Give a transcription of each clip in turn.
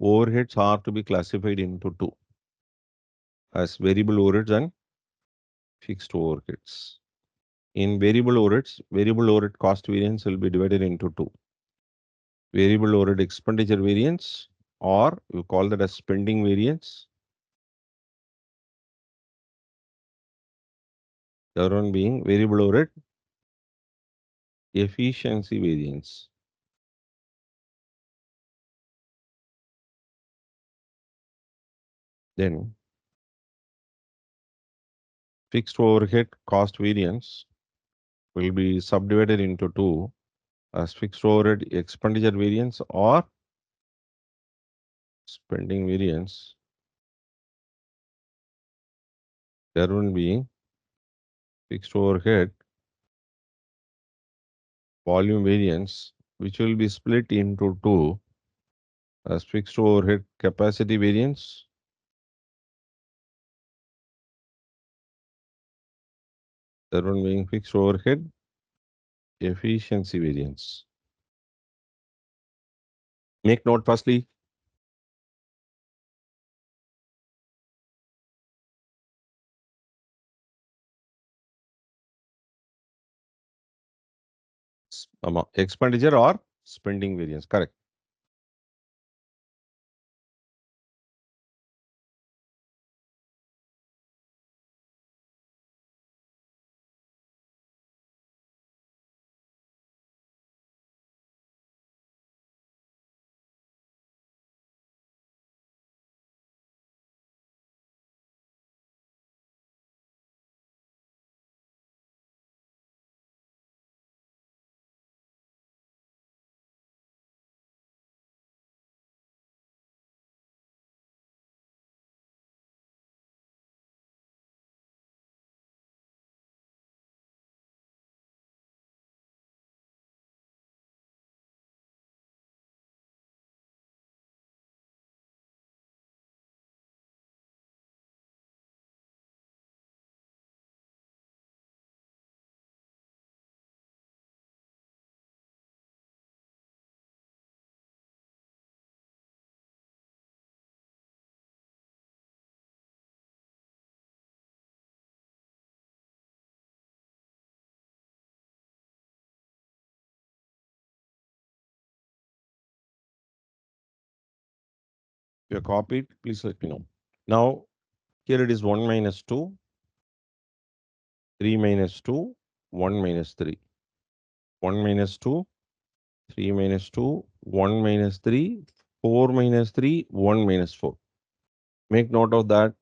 overheads are to be classified into two as variable overheads and fixed overheads. In variable overhead cost variance will be divided into two. Variable overhead expenditure variance, or you call that as spending variance. The other one being variable overhead efficiency variance. Then fixed overhead cost variance will be subdivided into two as fixed overhead expenditure variance or spending variance. There will be fixed overhead volume variance, which will be split into two as fixed overhead capacity variance that one being fixed overhead efficiency variance. Make note firstly, expenditure or spending variance, correct. If you copied, please let me know. Now, here it is 1 minus 2, 3 minus 2, 1 minus 3. 1 minus 2, 3 minus 2, 1 minus 3, 4 minus 3, 1 minus 4. Make note of that.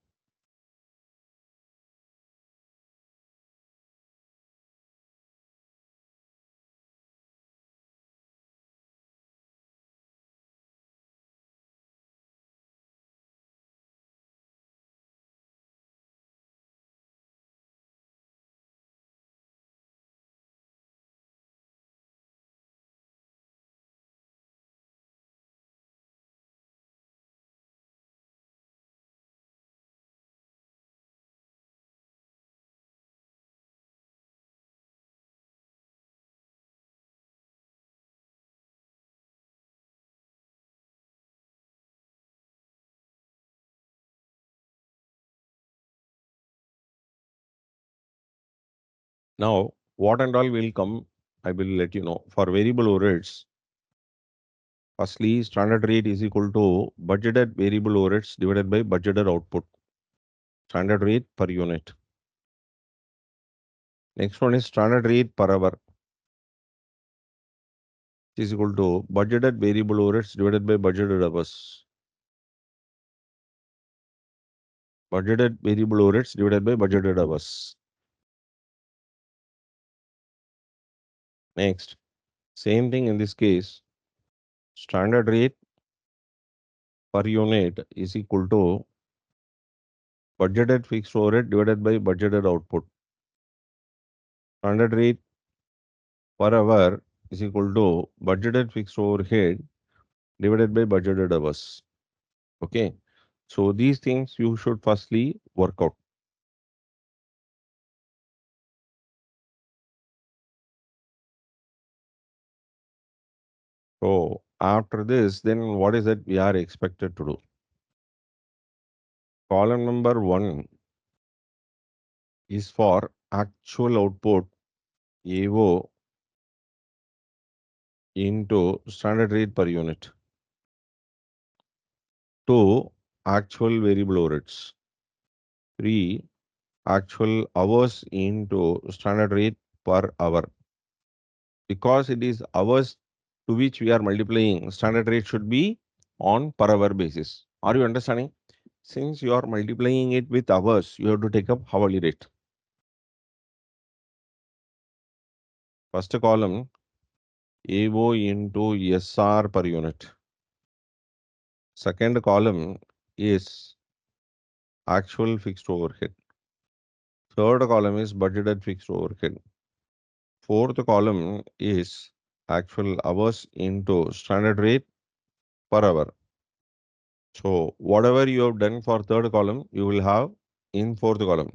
Now, what and all will come, I will let you know. For variable overheads, firstly, standard rate is equal to budgeted variable overheads divided by budgeted output. Standard rate per unit. Next one is standard rate per hour. Is equal to budgeted variable overheads divided by budgeted hours. Budgeted variable overheads divided by budgeted hours. Next, same thing in this case. Standard rate per unit is equal to budgeted fixed overhead divided by budgeted output. Standard rate per hour is equal to budgeted fixed overhead divided by budgeted hours. Okay. So these things you should firstly work out. So After this, then what is it we are expected to do? Column number 1 is for actual output AO into standard rate per unit. 2, actual variable overheads. 3, actual hours into standard rate per hour. Because it is hours to which we are multiplying, standard rate should be on per hour basis. Are you understanding? Since you are multiplying it with hours, you have to take up hourly rate. First column, AO into SR per unit. Second column is actual fixed overhead. Third column is budgeted fixed overhead. Fourth column is actual hours into standard rate per hour. So whatever you have done for third column, you will have in fourth column.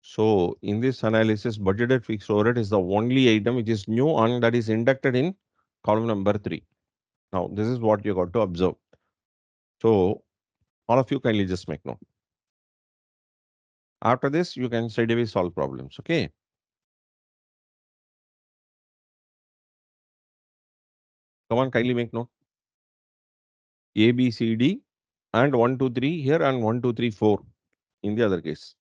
So in this analysis, budgeted fixed overhead is the only item which is new and that is inducted in column number 3. Now this is what you got to observe. So all of you kindly just make note. After this, you can straight away solve problems. Okay. Come on, kindly make note. A, B, C, D, and 1, 2, 3 here and 1, 2, 3, 4 in the other case.